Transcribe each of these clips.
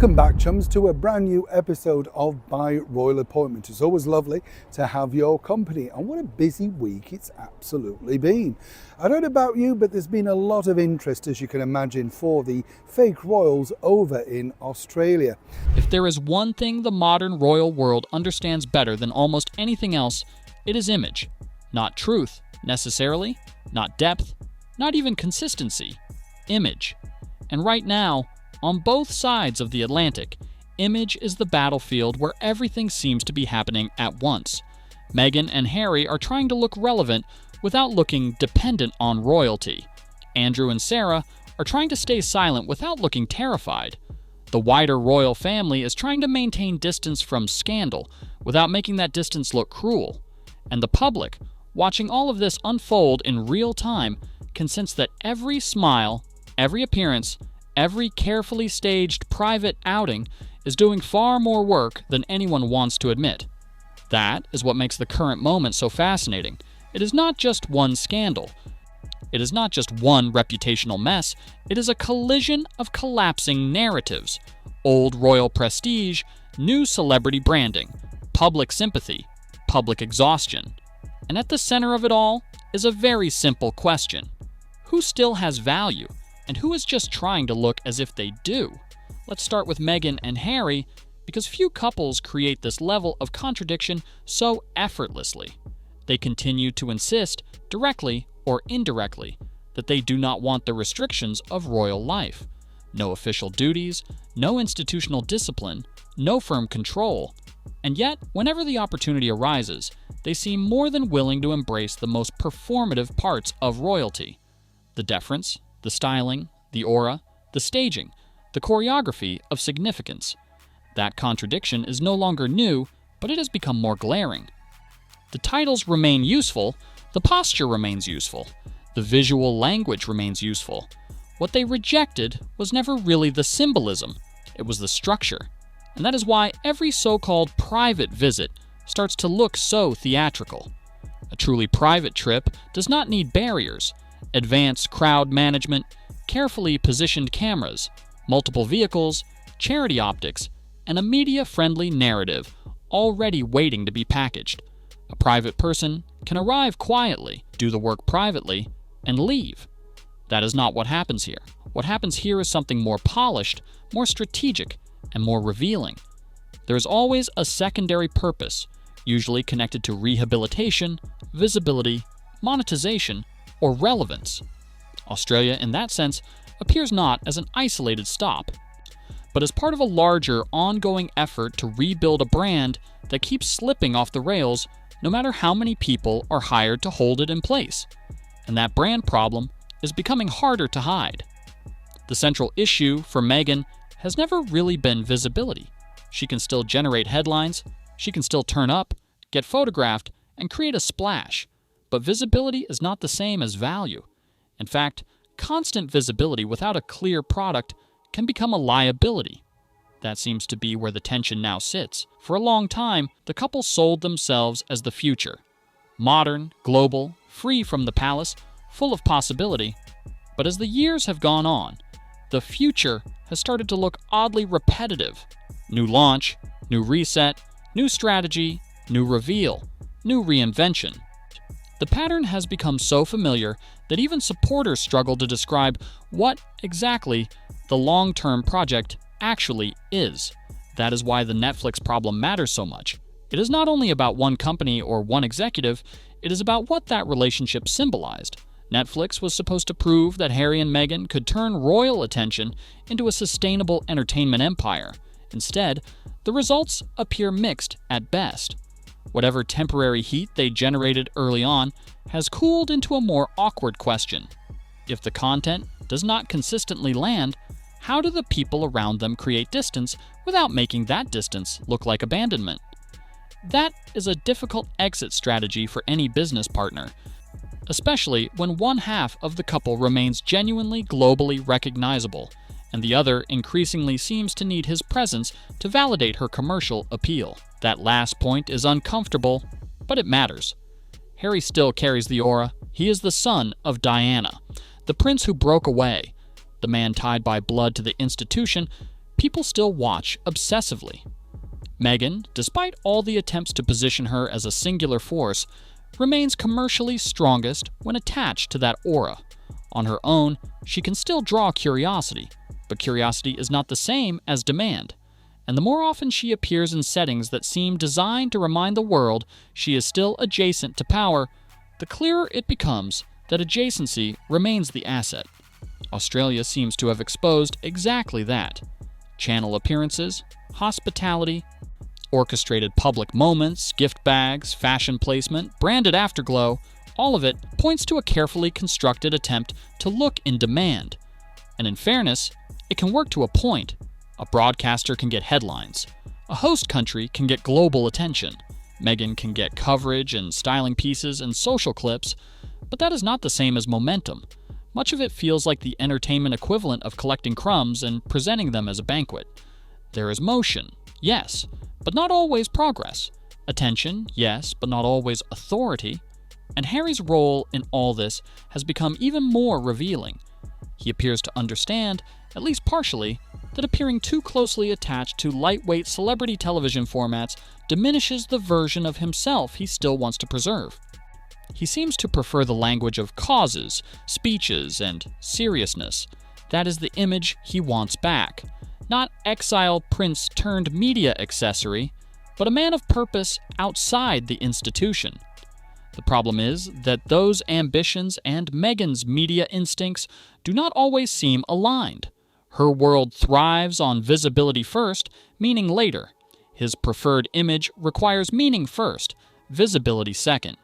Welcome back, chums, to a brand new episode of By Royal Appointment. It's always lovely to have your company, and what a busy week it's absolutely been. I don't know about you, but there's been a lot of interest, as you can imagine, for the fake royals over in Australia. If there is one thing the modern royal world understands better than almost anything else, it is image. Not truth, necessarily, not depth, not even consistency. Image. And right now, on both sides of the Atlantic, image is the battlefield where everything seems to be happening at once. Meghan and Harry are trying to look relevant without looking dependent on royalty. Andrew and Sarah are trying to stay silent without looking terrified. The wider royal family is trying to maintain distance from scandal without making that distance look cruel. And the public, watching all of this unfold in real time, can sense that every smile, every appearance, every carefully staged private outing is doing far more work than anyone wants to admit. That is what makes the current moment so fascinating. It is not just one scandal. It is not just one reputational mess. It is a collision of collapsing narratives, old royal prestige, new celebrity branding, public sympathy, public exhaustion. And at the center of it all is a very simple question. Who still has value? And who is just trying to look as if they do? Let's start with Meghan and Harry, because few couples create this level of contradiction so effortlessly. They continue to insist, directly or indirectly, that they do not want the restrictions of royal life. No official duties, no institutional discipline, no firm control. And yet, whenever the opportunity arises, they seem more than willing to embrace the most performative parts of royalty. The deference, the styling, the aura, the staging, the choreography of significance. That contradiction is no longer new, but it has become more glaring. The titles remain useful, the posture remains useful, the visual language remains useful. What they rejected was never really the symbolism, it was the structure. And that is why every so-called private visit starts to look so theatrical. A truly private trip does not need barriers. Advanced crowd management, carefully positioned cameras, multiple vehicles, charity optics, and a media-friendly narrative already waiting to be packaged. A private person can arrive quietly, do the work privately, and leave. That is not what happens here. What happens here is something more polished, more strategic, and more revealing. There is always a secondary purpose, usually connected to rehabilitation, visibility, monetization, or relevance. Australia, in that sense, appears not as an isolated stop, but as part of a larger, ongoing effort to rebuild a brand that keeps slipping off the rails no matter how many people are hired to hold it in place. And that brand problem is becoming harder to hide. The central issue for Meghan has never really been visibility. She can still generate headlines, she can still turn up, get photographed, and create a splash. But visibility is not the same as value. In fact, constant visibility without a clear product can become a liability. That seems to be where the tension now sits. For a long time, the couple sold themselves as the future. Modern, global, free from the palace, full of possibility. But as the years have gone on, the future has started to look oddly repetitive. New launch, new reset, new strategy, new reveal, new reinvention. The pattern has become so familiar that even supporters struggle to describe what exactly the long-term project actually is. That is why the Netflix problem matters so much. It is not only about one company or one executive, it is about what that relationship symbolized. Netflix was supposed to prove that Harry and Meghan could turn royal attention into a sustainable entertainment empire. Instead, the results appear mixed at best. Whatever temporary heat they generated early on has cooled into a more awkward question. If the content does not consistently land, how do the people around them create distance without making that distance look like abandonment? That is a difficult exit strategy for any business partner, especially when one half of the couple remains genuinely globally recognizable, and the other increasingly seems to need his presence to validate her commercial appeal. That last point is uncomfortable, but it matters. Harry still carries the aura. He is the son of Diana, the prince who broke away, the man tied by blood to the institution people still watch obsessively. Meghan, despite all the attempts to position her as a singular force, remains commercially strongest when attached to that aura. On her own, she can still draw curiosity, but curiosity is not the same as demand. And the more often she appears in settings that seem designed to remind the world she is still adjacent to power, the clearer it becomes that adjacency remains the asset. Australia seems to have exposed exactly that. Channel appearances, hospitality, orchestrated public moments, gift bags, fashion placement, branded afterglow, all of it points to a carefully constructed attempt to look in demand. And in fairness, it can work to a point. A broadcaster can get headlines. A host country can get global attention. Meghan can get coverage and styling pieces and social clips, but that is not the same as momentum. Much of it feels like the entertainment equivalent of collecting crumbs and presenting them as a banquet. There is motion, yes, but not always progress. Attention, yes, but not always authority. And Harry's role in all this has become even more revealing. He appears to understand, at least partially, that appearing too closely attached to lightweight celebrity television formats diminishes the version of himself he still wants to preserve. He seems to prefer the language of causes, speeches, and seriousness. That is the image he wants back. Not exile prince turned media accessory, but a man of purpose outside the institution. The problem is that those ambitions and Meghan's media instincts do not always seem aligned. Her world thrives on visibility first, meaning later. His preferred image requires meaning first, visibility second.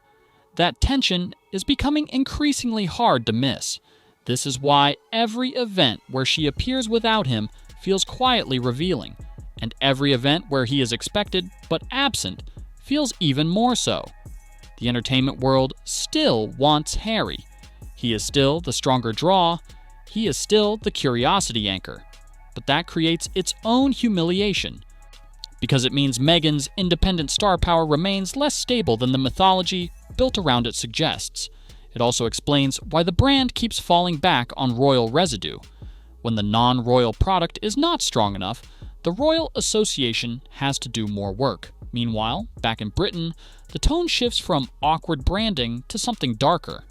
That tension is becoming increasingly hard to miss. This is why every event where she appears without him feels quietly revealing, and every event where he is expected but absent feels even more so. The entertainment world still wants Harry. He is still the stronger draw. He is still the curiosity anchor. But that creates its own humiliation, because it means Meghan's independent star power remains less stable than the mythology built around it suggests. It also explains why the brand keeps falling back on royal residue. When the non-royal product is not strong enough, the royal association has to do more work. Meanwhile, back in Britain, the tone shifts from awkward branding to something darker.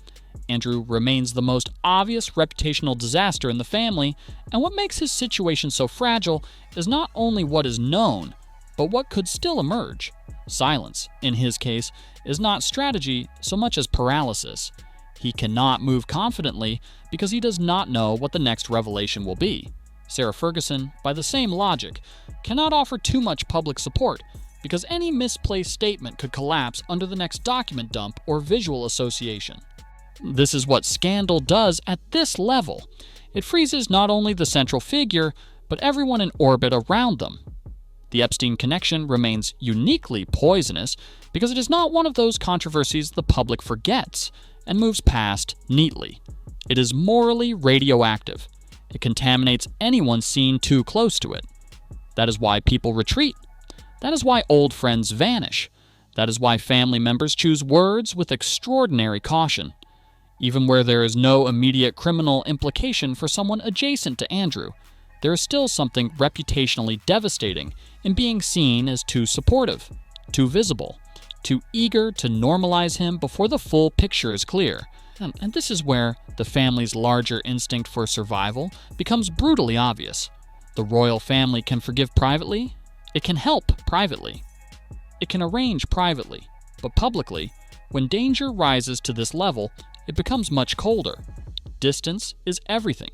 Andrew remains the most obvious reputational disaster in the family, and what makes his situation so fragile is not only what is known, but what could still emerge. Silence, in his case, is not strategy so much as paralysis. He cannot move confidently because he does not know what the next revelation will be. Sarah Ferguson, by the same logic, cannot offer too much public support because any misplaced statement could collapse under the next document dump or visual association. This is what scandal does at this level. It freezes not only the central figure, but everyone in orbit around them. The Epstein connection remains uniquely poisonous because it is not one of those controversies the public forgets and moves past neatly. It is morally radioactive. It contaminates anyone seen too close to it. That is why people retreat. That is why old friends vanish. That is why family members choose words with extraordinary caution. Even where there is no immediate criminal implication for someone adjacent to Andrew, there is still something reputationally devastating in being seen as too supportive, too visible, too eager to normalize him before the full picture is clear. And this is where the family's larger instinct for survival becomes brutally obvious. The royal family can forgive privately, it can help privately, it can arrange privately, but publicly, when danger rises to this level, it becomes much colder. Distance is everything.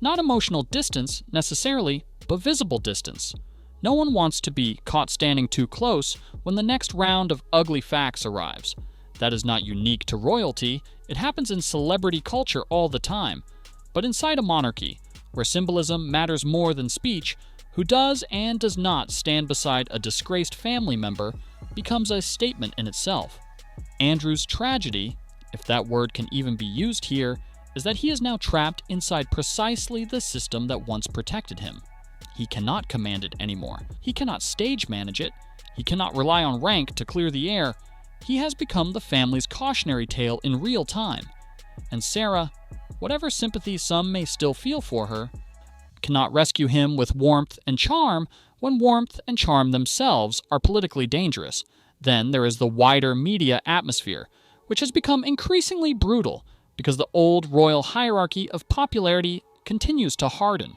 Not emotional distance necessarily, but visible distance. No one wants to be caught standing too close when the next round of ugly facts arrives. That is not unique to royalty, it happens in celebrity culture all the time. But inside a monarchy, where symbolism matters more than speech, who does and does not stand beside a disgraced family member becomes a statement in itself. Andrew's tragedy, if that word can even be used here, is that he is now trapped inside precisely the system that once protected him. He cannot command it anymore. He cannot stage manage it. He cannot rely on rank to clear the air. He has become the family's cautionary tale in real time. And Sarah, whatever sympathy some may still feel for her, cannot rescue him with warmth and charm when warmth and charm themselves are politically dangerous. Then there is the wider media atmosphere, which has become increasingly brutal because the old royal hierarchy of popularity continues to harden.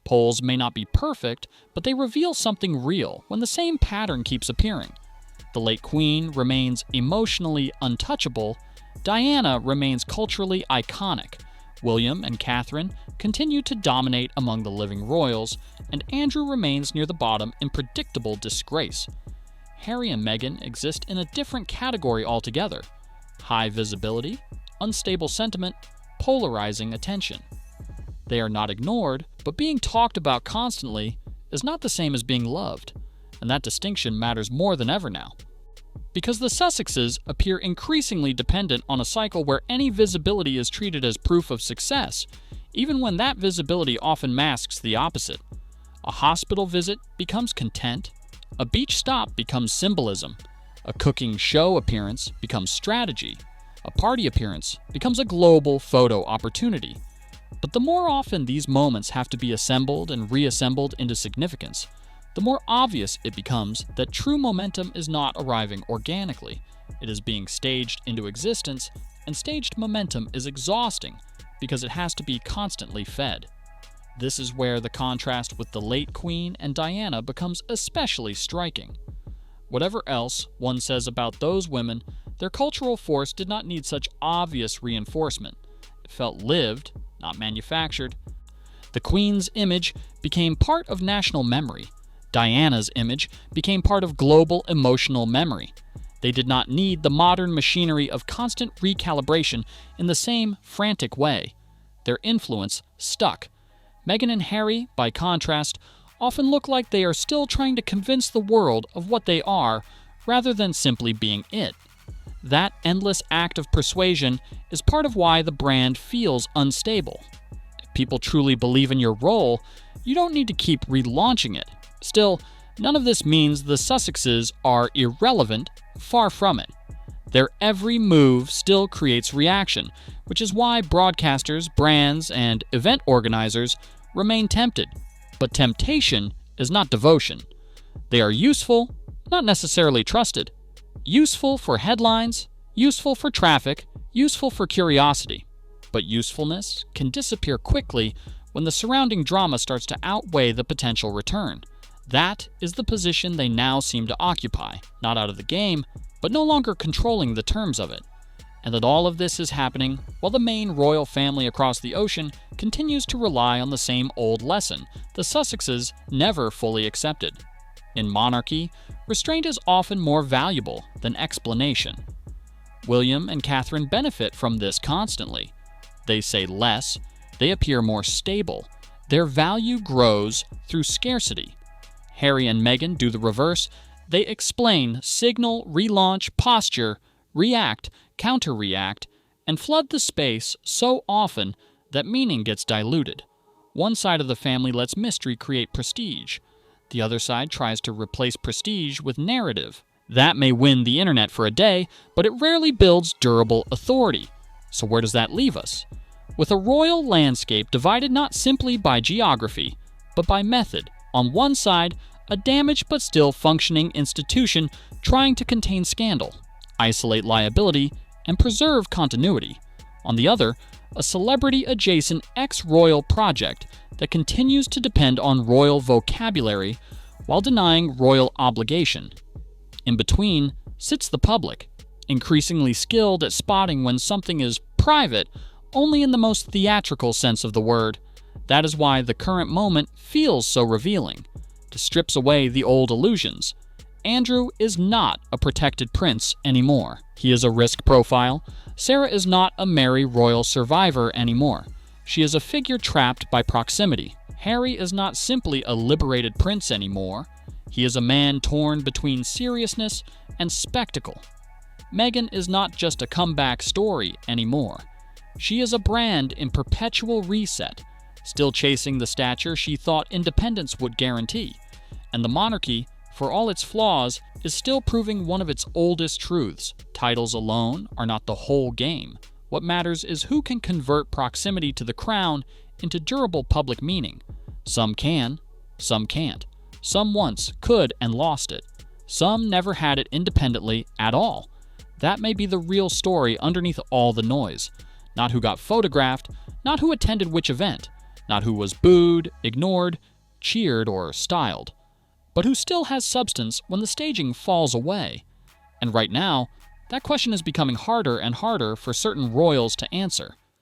Polls may not be perfect, but they reveal something real when the same pattern keeps appearing. The late Queen remains emotionally untouchable. Diana remains culturally iconic. William and Catherine continue to dominate among the living royals, and Andrew remains near the bottom in predictable disgrace. Harry and Meghan exist in a different category altogether: high visibility, unstable sentiment, polarizing attention. They are not ignored, but being talked about constantly is not the same as being loved, and that distinction matters more than ever now. Because the Sussexes appear increasingly dependent on a cycle where any visibility is treated as proof of success, even when that visibility often masks the opposite. A hospital visit becomes content, a beach stop becomes symbolism, a cooking show appearance becomes strategy, a party appearance becomes a global photo opportunity. But the more often these moments have to be assembled and reassembled into significance, the more obvious it becomes that true momentum is not arriving organically. It is being staged into existence, and staged momentum is exhausting because it has to be constantly fed. This is where the contrast with the late Queen and Diana becomes especially striking. Whatever else one says about those women, their cultural force did not need such obvious reinforcement. It felt lived, not manufactured. The Queen's image became part of national memory. Diana's image became part of global emotional memory. They did not need the modern machinery of constant recalibration in the same frantic way. Their influence stuck. Meghan and Harry, by contrast, often look like they are still trying to convince the world of what they are, rather than simply being it. That endless act of persuasion is part of why the brand feels unstable. If people truly believe in your role, you don't need to keep relaunching it. Still, none of this means the Sussexes are irrelevant, far from it. Their every move still creates reaction, which is why broadcasters, brands, and event organizers remain tempted. But temptation is not devotion. They are useful, not necessarily trusted. Useful for headlines, useful for traffic, useful for curiosity. But usefulness can disappear quickly when the surrounding drama starts to outweigh the potential return. That is the position they now seem to occupy, not out of the game, but no longer controlling the terms of it. And that all of this is happening while the main royal family across the ocean continues to rely on the same old lesson the Sussexes never fully accepted. In monarchy, restraint is often more valuable than explanation. William and Catherine benefit from this constantly. They say less, they appear more stable, their value grows through scarcity. Harry and Meghan do the reverse. They explain, signal, relaunch, posture, react, counter-react, and flood the space so often that meaning gets diluted. One side of the family lets mystery create prestige. The other side tries to replace prestige with narrative. That may win the internet for a day, but it rarely builds durable authority. So where does that leave us? With a royal landscape divided not simply by geography, but by method. On one side, a damaged but still functioning institution trying to contain scandal, isolate liability, and preserve continuity. On the other, a celebrity-adjacent ex-royal project that continues to depend on royal vocabulary while denying royal obligation. In between sits the public, increasingly skilled at spotting when something is private only in the most theatrical sense of the word. That is why the current moment feels so revealing. It strips away the old illusions. Andrew is not a protected prince anymore. He is a risk profile. Sarah is not a merry royal survivor anymore. She is a figure trapped by proximity. Harry is not simply a liberated prince anymore. He is a man torn between seriousness and spectacle. Meghan is not just a comeback story anymore. She is a brand in perpetual reset, still chasing the stature she thought independence would guarantee. And the monarchy, for all its flaws, is still proving one of its oldest truths. Titles alone are not the whole game. What matters is who can convert proximity to the crown into durable public meaning. Some can, some can't. Some once could and lost it. Some never had it independently at all. That may be the real story underneath all the noise. Not who got photographed, not who attended which event, not who was booed, ignored, cheered, or styled, but who still has substance when the staging falls away. And right now, that question is becoming harder and harder for certain royals to answer.